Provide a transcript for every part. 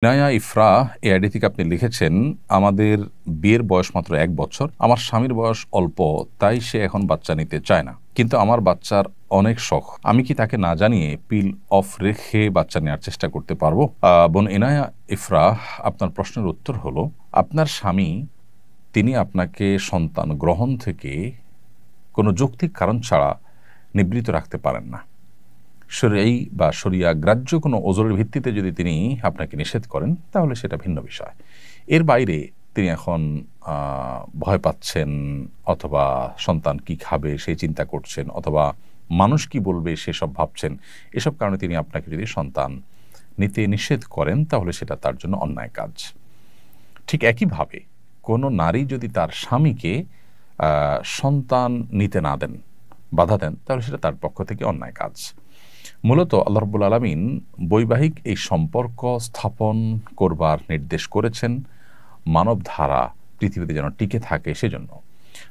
ইনায়া ইফরা এই আইডি থেকে আপনি লিখেছেন, আমাদের বিয়ের বয়স মাত্র 1 বছর। আমার স্বামীর বয়স অল্প, তাই সে এখন বাচ্চা নিতে চায় না, কিন্তু আমার বাচ্চার অনেক শখ। আমি কি তাকে না জানিয়ে পিল অফ রেখে বাচ্চা নেওয়ার চেষ্টা করতে পারবো? বোন ইনায়া ইফরা, আপনার প্রশ্নের উত্তর হলো, আপনার স্বামী তিনি আপনাকে সন্তান গ্রহণ থেকে কোনো যৌক্তিক কারণ ছাড়া নিবৃত্ত রাখতে পারেন না। শরীয়ী বা শরিয়া গ্রাহ্য কোনো ওজরের ভিত্তিতে যদি তিনি আপনাকে নিষেধ করেন, তাহলে সেটা ভিন্ন বিষয়। এর বাইরে তিনি এখন ভয় পাচ্ছেন, অথবা সন্তান কি খাবে সেই চিন্তা করছেন, অথবা মানুষ কি বলবে সেসব ভাবছেন, এসব কারণে তিনি আপনাকে যদি সন্তান নিতে নিষেধ করেন, তাহলে সেটা তার জন্য অন্যায় কাজ। ঠিক একইভাবে কোনো নারী যদি তার স্বামীকে সন্তান নিতে না দেন, বাধা দেন, তাহলে সেটা তার পক্ষ থেকে অন্যায় কাজ। মূলত আল্লাহ রাব্বুল আলামিন বৈবাহিক এই সম্পর্ক স্থাপন করবার নির্দেশ করেছেন মানব ধারা পৃথিবীতে যেন টিকে থাকে সেজন্য।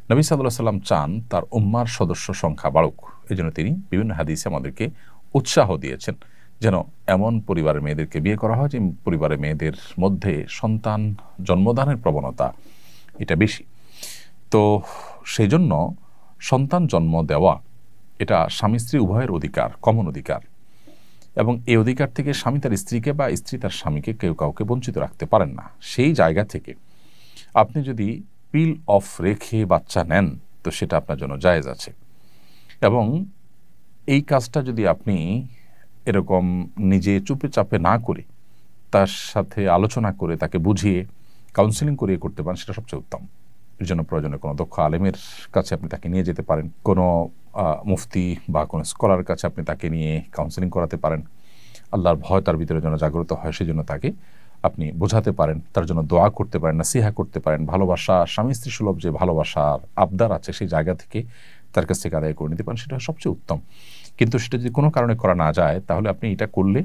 নবী সাল্লাল্লাহু আলাইহি ওয়াসাল্লাম চান তার উম্মার সদস্য সংখ্যা বাড়ুক, এজন্য তিনি বিভিন্ন হাদিসে আমাদেরকে উৎসাহ দিয়েছেন যেন এমন পরিবারের মেয়েদেরকে বিয়ে করা হয় যে পরিবারের মেয়েদের মধ্যে সন্তান জন্মদানের প্রবণতা এটা বেশি। তো সেই জন্য সন্তান জন্ম দেওয়া এটা স্বামী স্ত্রী উভয়ের অধিকার, কমন অধিকার, এবং এই অধিকার থেকে স্বামী তার স্ত্রীকে বা স্ত্রী তার স্বামীকে কেউ কাউকে বঞ্চিত রাখতে পারেন না। সেই জায়গা থেকে আপনি যদি পিল অফ রেখে বাচ্চা নেন, তো সেটা আপনার জন্য জায়েজ আছে। এবং এই কাজটা যদি আপনি এরকম নিজে চুপে চাপে না করে তার সাথে আলোচনা করে তাকে বুঝিয়ে কাউন্সিলিং করিয়ে করতে পারেন, সেটা সবচেয়ে উত্তম। এর জন্য প্রয়োজনে কোনো দক্ষ আলেমের কাছে আপনি তাকে নিয়ে যেতে পারেন, কোনো মুফতি বা কোনো স্কলার কাছে আপনি তাকে নিয়ে কাউন্সিলিং করাতে পারেন। আল্লাহর ভয় তার ভিতরে যেন জাগ্রত হয়, সেই জন্য তাকে আপনি বোঝাতে পারেন, তার জন্য দোয়া করতে পারেন, নাসিহা করতে পারেন। ভালোবাসা, স্বামী স্ত্রী সুলভ যে ভালোবাসার আবদার আছে, সেই জায়গা থেকে তার কাছ থেকে আদায় করে নিতে পারেন, সেটা সবচেয়ে উত্তম। কিন্তু সেটা যদি কোনো কারণে করা না যায়, তাহলে আপনি এটা করলে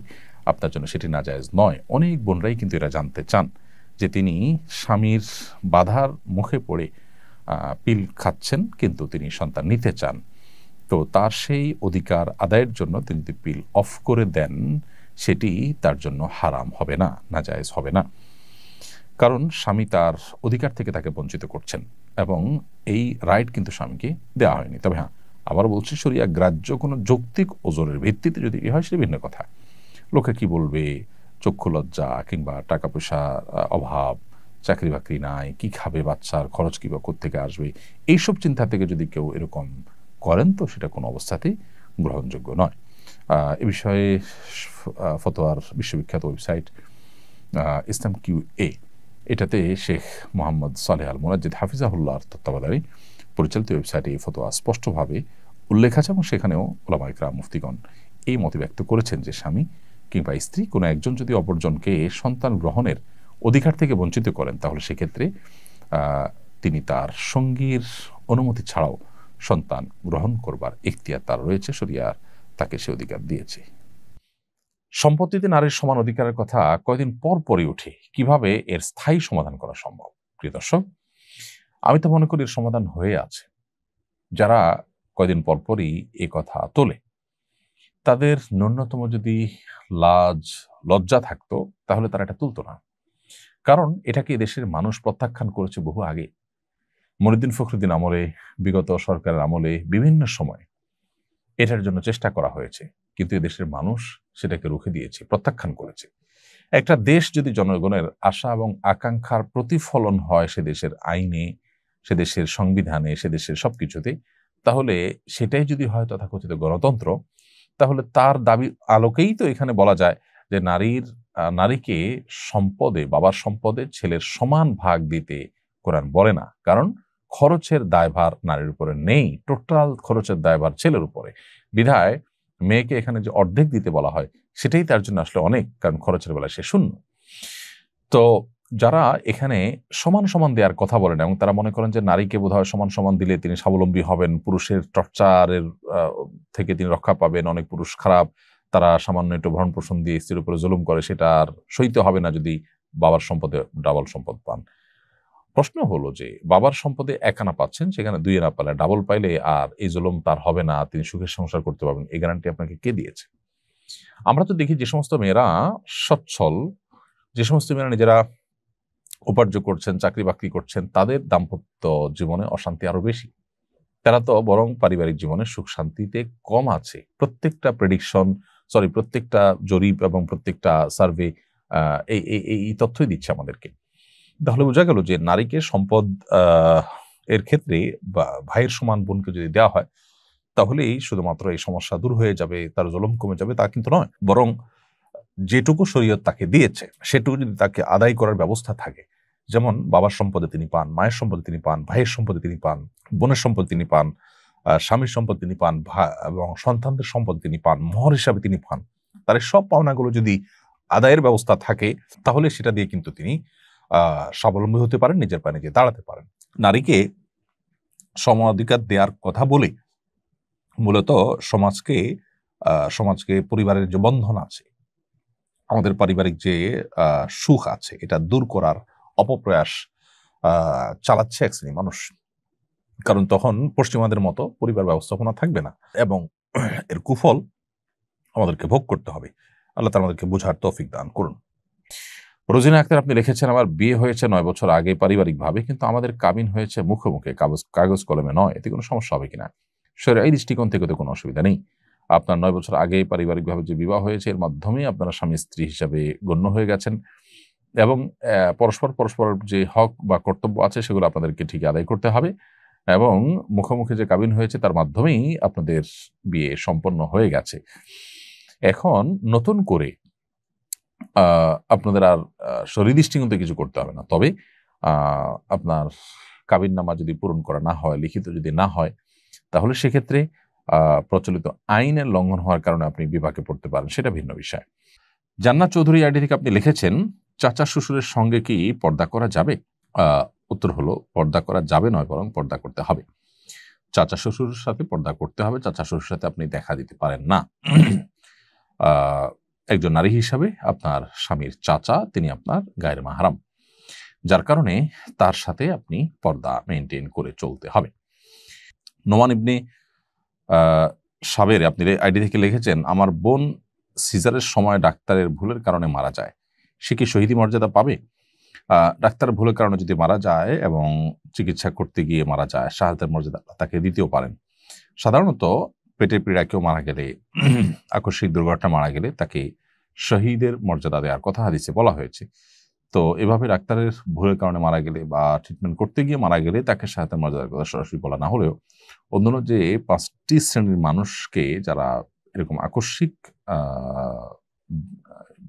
আপনার জন্য সেটি নাজায়েজ নয়। অনেক বোনরাই কিন্তু এটা জানতে চান যে তিনি স্বামীর বাধার মুখে পড়ে পিল খাচ্ছেন, কিন্তু তিনি সন্তান নিতে চান। তো তার সেই অধিকার আদায়ের জন্য তিনি যদি পিল অফ করে দেন, সেটি তার জন্য হারাম হবে না, নাজায়েজ হবে না। কারণ স্বামী তার অধিকার থেকে তাকে বঞ্চিত করছেন, এবং এই রাইট কিন্তু স্বামীকে দেওয়া হয়নি। তবে হ্যাঁ, আবার বলছি, শরিয়া গ্রাহ্য কোনো যৌক্তিক ওজরের ভিত্তিতে যদি হয়, সেটা ভিন্ন কথা। লোকে কি বলবে, চক্ষু লজ্জা কিংবা টাকা পয়সার অভাব, চাকরি বাকরি নাই, কি খাবে, বাচ্চার খরচ কিংবা কোত্থেকে আসবে, এইসব চিন্তা থেকে যদি কেউ এরকম করেন, তো সেটা কোনো অবস্থাতেই গ্রহণযোগ্য নয়। এ বিষয়ে ফতোয়ার বিশ্ববিখ্যাত ওয়েবসাইট ইসলাম কিউ এ, এটাতে শেখ মোহাম্মদ সালেহ আল মুনাজ্জিদ হাফিজাহুল্লাহর তত্ত্বাবধানে পরিচালিত ওয়েবসাইটে এই ফতোয়া স্পষ্টভাবে উল্লেখ আছে, এবং সেখানেও উলামা ইকরাম মুফতিগণ এই মত ব্যক্ত করেছেন যে স্বামী কিংবা স্ত্রী কোনো একজন যদি অপরজনকে সন্তান গ্রহণের অধিকার থেকে বঞ্চিত করেন, তাহলে সেক্ষেত্রে তিনি তার সঙ্গীর অনুমতি ছাড়াও সন্তান গ্রহণ করবার ইখতিয়ার তার রয়েছে, শরিয়ার তাকে সে অধিকার দিয়েছে। সম্পত্তিতে নারীর সমান অধিকারের কথা কয়দিন পর পরই ওঠে, কিভাবে এর স্থায়ী সমাধান করা সম্ভব? প্রিয় দর্শক, আমি তো মনে করি এর সমাধান হয়ে আছে। যারা কয়দিন পর পরই এ কথা তোলে, তাদের ন্যূনতম যদি লাজ লজ্জা থাকতো, তাহলে তারা এটা তুলতো না। কারণ এটাকে দেশের মানুষ প্রত্যাখ্যান করেছে বহু আগে। মনিউদ্দিন ফখরুদ্দিন আমলে, বিগত সরকারের আমলে বিভিন্ন সময় এটার জন্য চেষ্টা করা হয়েছে, কিন্তু এদেশের মানুষ সেটাকে রুখে দিয়েছে, প্রত্যাখ্যান করেছে। একটা দেশ যদি জনগণের আশা এবং আকাঙ্ক্ষার প্রতিফলন হয় সে দেশের আইনে, সে দেশের সংবিধানে, সে দেশের সবকিছুতে, তাহলে সেটাই যদি হয় তথাকথিত গণতন্ত্র, তাহলে তার দাবি আলোকেই তো এখানে বলা যায় যে নারীকে সম্পদে, বাবার সম্পদে ছেলের সমান ভাগ দিতে কোরআন বলে না। কারণ খরচের দায়ভার নারীর উপরে নেই, টোটাল খরচের দায়ভার ছেলের উপরে। বিধায় মেয়েকে এখানে যে অর্ধেক দিতে বলা হয়, সেটাই তার জন্য আসলে অনেক, কারণ খরচের বেলায় সে শূন্য। তো যারা এখানে সমান সমান দেওয়ার কথা বলেন, এবং তারা মনে করেন যে নারীকে বোধহয় সমান সমান দিলে তিনি স্বাবলম্বী হবেন, পুরুষের টর্চারের থেকে তিনি রক্ষা পাবেন। অনেক পুরুষ খারাপ, তারা সামান্য একটু ভরণ পোষণ দিয়ে স্ত্রীর উপরে জুলুম করে, সেটা আর সইতে হবে না যদি বাবার সম্পদে ডাবল সম্পদ পান। প্রশ্ন হলো যে বাবার সম্পদে এক আনা পাচ্ছেন, সেখানে দুই আনা পালে, ডাবল পাইলে আর এই জুলুম তার হবে না, তিনি সুখের সংসার করতে পারবেন, এই গ্যারান্টি আপনাকে কে দিয়েছে? আমরা তো দেখি যে সমস্ত মেয়েরা সচ্ছল, যে সমস্ত মেয়েরা নিজেরা উপার্জন করছেন, চাকরি বাকরি করছেন, তাদের দাম্পত্য জীবনে অশান্তি আরো বেশি। তারা তো বরং পারিবারিক জীবনে সুখ শান্তিতে কম আছে। প্রত্যেকটা জরিপ এবং প্রত্যেকটা সার্ভে এই তথ্যই দিচ্ছে আমাদেরকে। তাহলে বোঝা গেল যে নারীকে সম্পদ এর ক্ষেত্রে বা ভাইয়ের সমান বোনকে যদি দেওয়া হয়, তাহলেই শুধুমাত্র এই সমস্যা দূর হয়ে যাবে, তার জুলুম কমে যাবে, তা কিন্তু নয়। বরং যেটুকু শরীয়ত তাকে দিয়েছে সেটুকু যদি তাকে আদায় করার ব্যবস্থা থাকে, যেমন বাবার সম্পদে তিনি পান, মায়ের সম্পদে তিনি পান, ভাইয়ের সম্পদে তিনি পান, বোনের সম্পদ তিনি পান, স্বামীর সম্পদ তিনি পান, এবং সন্তানদের সম্পদ তিনি পান, মোহর হিসাবে তিনি পান, তার এই সব পাওনাগুলো যদি আদায়ের ব্যবস্থা থাকে, তাহলে সেটা দিয়ে কিন্তু তিনি স্বাবলম্বী হতে পারেন, নিজের পায়ে নিজে দাঁড়াতে পারেন। নারীকে সম অধিকার দেওয়ার কথা বলে মূলত সমাজকে পরিবারের যে বন্ধন আছে, আমাদের পারিবারিক যে সুখ আছে, এটা দূর করার অপপ্রয়াস চালাচ্ছে এক শ্রেণী মানুষ। কারণ তখন পশ্চিমাদের মতো পরিবার ব্যবস্থাপনা থাকবে না, এবং এর কুফল আমাদেরকে ভোগ করতে হবে। আল্লাহ তাআলা আমাদেরকে বোঝার তৌফিক দান করুন। রোজিনা আক্তার, আপনি লিখেছেন, আমার বিয়ে হয়েছে 9 বছর আগে পারিবারিকভাবে, কিন্তু আমাদের কাবিন হয়েছে মুখে মুখে, কাগজ কলমে নয়। এতে কোনো সমস্যা হবে কিনা? শরীয়তের এই দৃষ্টিকোণ থেকে তো কোনো অসুবিধা নেই। আপনার 9 বছর আগে পারিবারিকভাবে যে বিবাহ হয়েছে, এর মাধ্যমে আপনারা স্বামী স্ত্রী হিসাবে গণ্য হয়ে গেছেন, এবং পরস্পর যে হক বা কর্তব্য আছে সেগুলো আপনাদেরকে ঠিক আদায় করতে হবে, এবং মুখোমুখি যে কাবিন হয়েছে তার মাধ্যমেই আপনাদের বিয়ে সম্পন্ন হয়ে গেছে। এখন নতুন করে আপনাদের আর শরীর দৃষ্টিকোণে কিছু করতে হবে না। তবে আপনার কাবিননামা যদি পূরণ করা না হয়, লিখিত যদি না হয়, তাহলে সেক্ষেত্রে প্রচলিত আইনের লঙ্ঘন হওয়ার কারণে আপনি বিপাকে পড়তে পারেন, সেটা ভিন্ন বিষয়। জান্নাত চৌধুরী আইডি থেকে আপনি লিখেছেন, চাচা শ্বশুরের সঙ্গে কি পর্দা করা যাবে? উত্তর হলো, পর্দা করা যাবে নয়, বরং পর্দা করতে হবে। চাচা শ্বশুরের সাথে পর্দা করতে হবে, চাচা শ্বশুরের সাথে আপনি দেখা দিতে পারেন না। একজন নারী হিসাবে আপনার স্বামীর চাচা, তিনি আপনার গায়ের মাহরাম, যার কারণে তার সাথে আপনি পর্দা মেনটেন করে চলতে হবে। নোমান ইবনে সাবের আপনি আইডি থেকে লিখেছেন, আমার বোন সিজারের সময় ডাক্তারের ভুলের কারণে মারা যায়, সে কি শহীদি মর্যাদা পাবে? ডাক্তারের ভুলের কারণে যদি মারা যায় এবং চিকিৎসা করতে গিয়ে মারা যায়, শাহাদাতের মর্যাদা তাকে দিতেও পারেন। সাধারণত পেটের পীড়া কেউ মারা গেলে, আকস্মিক দুর্ঘটনা মারা গেলে তাকে শহীদের মর্যাদা দেওয়ার কথা হাদিসে বলা হয়েছে। তো এভাবে ডাক্তারের ভুলের কারণে মারা গেলে বা ট্রিটমেন্ট করতে গিয়ে মারা গেলে তাকে শাহাদাতের মর্যাদার কথা সরাসরি বলা না হলেও, অন্যান্য যে 5টি শ্রেণীর মানুষকে যারা এরকম আকস্মিক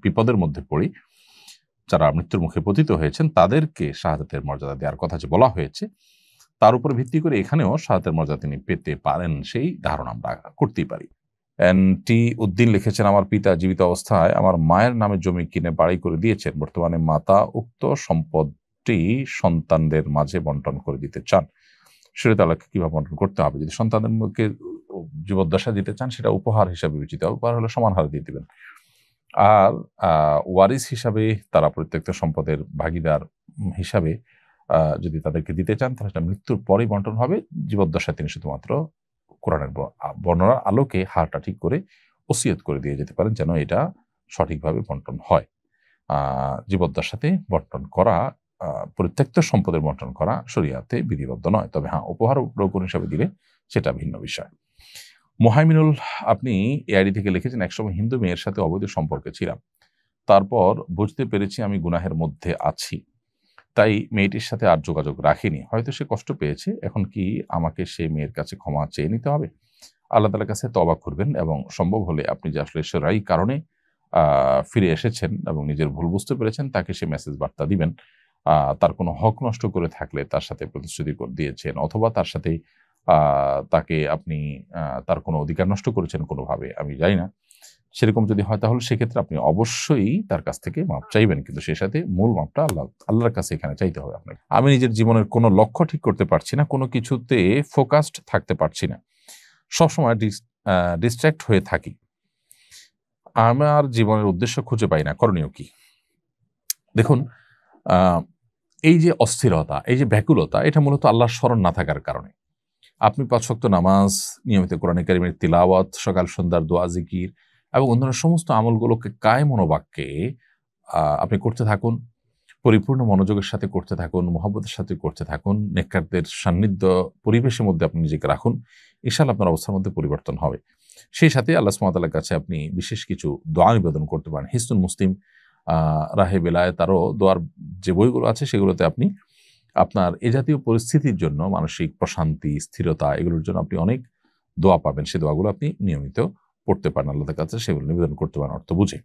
বিপদের মধ্যে পড়ে যারা মৃত্যুর মুখে পতিত হয়েছেন, তাদেরকে শাহাদাতের মর্যাদা দেওয়ার কথা যে বলা হয়েছে, তার উপর ভিত্তি করে এখানেও শাহাদাতের মর্যাদা তিনি পেতে পারেন, সেই ধারণা আমরা করতেই পারি। এনটি উদ্দিন লিখেছেন, আমার পিতা জীবিত অবস্থায় আমার মায়ের নামে জমি কিনে বাড়ি করে দিয়েছেন। বর্তমানে মাতা উক্ত সম্পদটি সন্তানদের মাঝে বন্টন করে দিতে চান। শরীয়ত আল্লাহকে কিভাবে বন্টন করতে হবে? যদি সন্তানদের মুখে জীবদ্দশা দিতে চান, সেটা উপহার হিসাবে বিবেচিত হবে, উপহার হলে সমান হারে দিয়ে দিবেন। আর ওয়ারিস হিসাবে তারা প্রত্যেকটা সম্পদের ভাগিদার হিসাবে যদি তাদেরকে দিতে চান, তাহলে সেটা মৃত্যুর পরেই বন্টন হবে। জীবদ্দশায় তিনি শুধুমাত্র কোরআনের বর্ণনার আলোকে হারটা ঠিক করে ওসিয়ত করে দিয়ে যেতে পারেন, যেন এটা সঠিকভাবে বন্টন হয়। জীবদ্দশাতে বন্টন করা, পরিত্যক্ত সম্পদের বন্টন করা শরিয়াতে বিধিবদ্ধ নয়। তবে হ্যাঁ, উপহার রোপণ হিসাবে দিলে সেটা ভিন্ন বিষয়। মোহাইমিনুল আপনি এআইডি থেকে লিখেছেন, একসময় হিন্দু মেয়ের সাথে অবৈধ সম্পর্কে ছিলাম, তারপর বুঝতে পেরেছি আমি গুনাহের মধ্যে আছি, তাই মেয়েটির সাথে আর যোগাযোগ রাখিনি। হয়তো সে কষ্ট পেয়েছে, এখন কি আমাকে সে মেয়ের কাছে ক্ষমা চেয়ে নিতে হবে? আল্লাহ তাআলার কাছে তওবা করবেন, এবং সম্ভব হলে আপনি যে আসলে শরঈ কারণে ফিরে এসেছেন এবং নিজের ভুল বুঝতে পেরেছেন, তাকে সে মেসেজ বার্তা দিবেন। তার কোনো হক নষ্ট করে থাকলে তার সাথে প্রতিশ্রুতি দিয়েছেন, অথবা তার সাথে তাকে আপনি তার কোনো অধিকার নষ্ট করেছেন কোনোভাবে, আমি জানি না। সেরকম যদি হয়, তাহলে সেক্ষেত্রে আপনি অবশ্যই তার কাছ থেকে মাপ চাইবেন, কিন্তু সে সাথে মূল মাপটা আল্লাহর কাছে এখানে চাইতে হবে আপনাকে। আমি নিজের জীবনের কোনো লক্ষ্য ঠিক করতে পারছি না, কোনো কিছুতে ফোকাসড থাকতে পারছি না, সবসময় ডিস্ট্র্যাক্ট হয়ে থাকি, আমার জীবনের উদ্দেশ্য খুঁজে পাই না, করণীয় কি? দেখুন, এই যে অস্থিরতা, এই যে ব্যাকুলতা, এটা মূলত আল্লাহর স্মরণ না থাকার কারণে। আপনি 5 ওয়াক্ত নামাজ, নিয়মিত কোরআন কারীমের তিলাওয়াত, সকাল সন্ধ্যার দোয়া জিকির এবং অন্যান্য সমস্ত আমলগুলোকে কায়ে মনোবাক্যে আপনি করতে থাকুন, পরিপূর্ণ মনোযোগের সাথে করতে থাকুন, মহব্বতের সাথে করতে থাকুন, নেককারদের সান্নিধ্য পরিবেশের মধ্যে আপনি নিজেকে রাখুন, ইনশাআল্লাহ আপনার অবস্থার মধ্যে পরিবর্তন হবে। সেই সাথে আল্লাহ সুবহানাহু ওয়া তাআলার কাছে আপনি বিশেষ কিছু দোয়া নিবেদন করতে পারেন। হিসনুল মুসলিম, রাহে বেলায়েত, আরও দোয়ার যে বইগুলো আছে সেগুলোতে আপনি আপনার এ জাতীয় পরিস্থিতির জন্য মানসিক প্রশান্তি, স্থিরতা, এগুলোর জন্য আপনি অনেক দোয়া পাবেন। সেই দোয়াগুলো আপনি নিয়মিত পড়তে পারেন আল্লাহর কাছে, সেগুলো নিবেদন করতে পারেন অর্থ বুঝে।